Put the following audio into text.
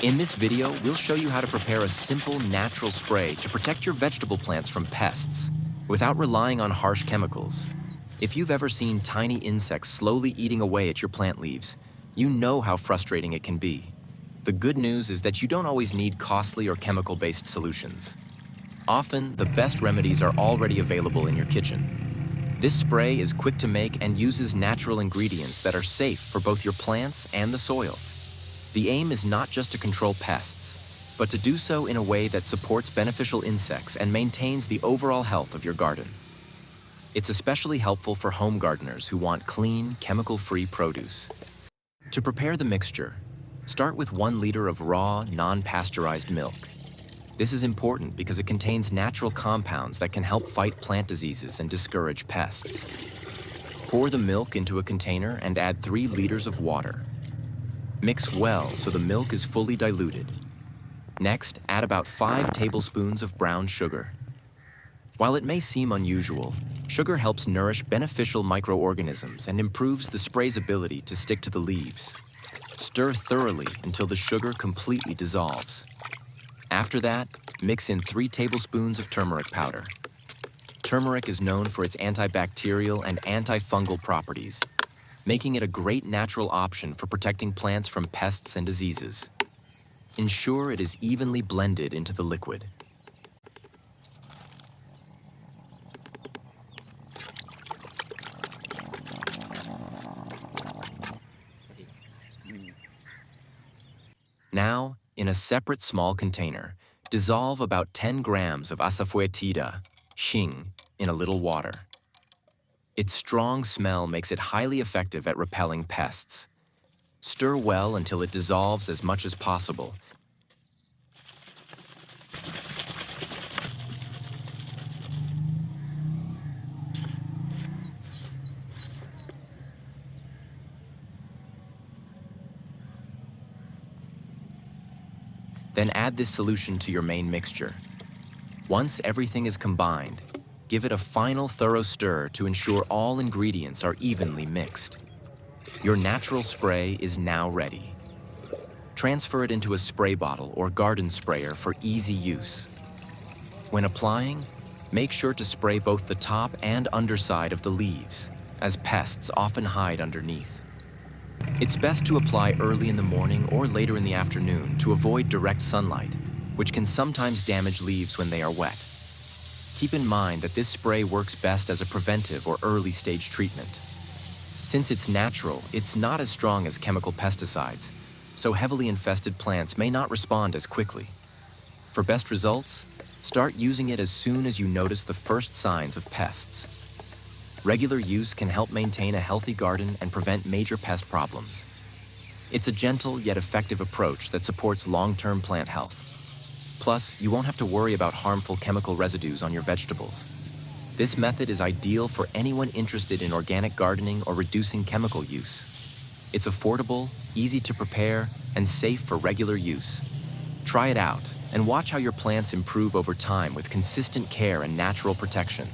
In this video, we'll show you how to prepare a simple, natural spray to protect your vegetable plants from pests without relying on harsh chemicals. If you've ever seen tiny insects slowly eating away at your plant leaves, you know how frustrating it can be. The good news is that you don't always need costly or chemical-based solutions. Often, the best remedies are already available in your kitchen. This spray is quick to make and uses natural ingredients that are safe for both your plants and the soil. The aim is not just to control pests, but to do so in a way that supports beneficial insects and maintains the overall health of your garden. It's especially helpful for home gardeners who want clean, chemical-free produce. To prepare the mixture, start with 1 liter of raw, non-pasteurized milk. This is important because it contains natural compounds that can help fight plant diseases and discourage pests. Pour the milk into a container and add 3 liters of water. Mix well so the milk is fully diluted. Next, add about 5 tablespoons of brown sugar. While it may seem unusual, sugar helps nourish beneficial microorganisms and improves the spray's ability to stick to the leaves. Stir thoroughly until the sugar completely dissolves. After that, mix in 3 tablespoons of turmeric powder. Turmeric is known for its antibacterial and antifungal properties, making it a great natural option for protecting plants from pests and diseases. Ensure it is evenly blended into the liquid. Now, in a separate small container, dissolve about 10 grams of asafoetida, hing, in a little water. Its strong smell makes it highly effective at repelling pests. Stir well until it dissolves as much as possible. Then add this solution to your main mixture. Once everything is combined, give it a final thorough stir to ensure all ingredients are evenly mixed. Your natural spray is now ready. Transfer it into a spray bottle or garden sprayer for easy use. When applying, make sure to spray both the top and underside of the leaves, as pests often hide underneath. It's best to apply early in the morning or later in the afternoon to avoid direct sunlight, which can sometimes damage leaves when they are wet. Keep in mind that this spray works best as a preventive or early stage treatment. Since it's natural, it's not as strong as chemical pesticides, so heavily infested plants may not respond as quickly. For best results, start using it as soon as you notice the first signs of pests. Regular use can help maintain a healthy garden and prevent major pest problems. It's a gentle yet effective approach that supports long-term plant health. Plus, you won't have to worry about harmful chemical residues on your vegetables. This method is ideal for anyone interested in organic gardening or reducing chemical use. It's affordable, easy to prepare, and safe for regular use. Try it out and watch how your plants improve over time with consistent care and natural protection.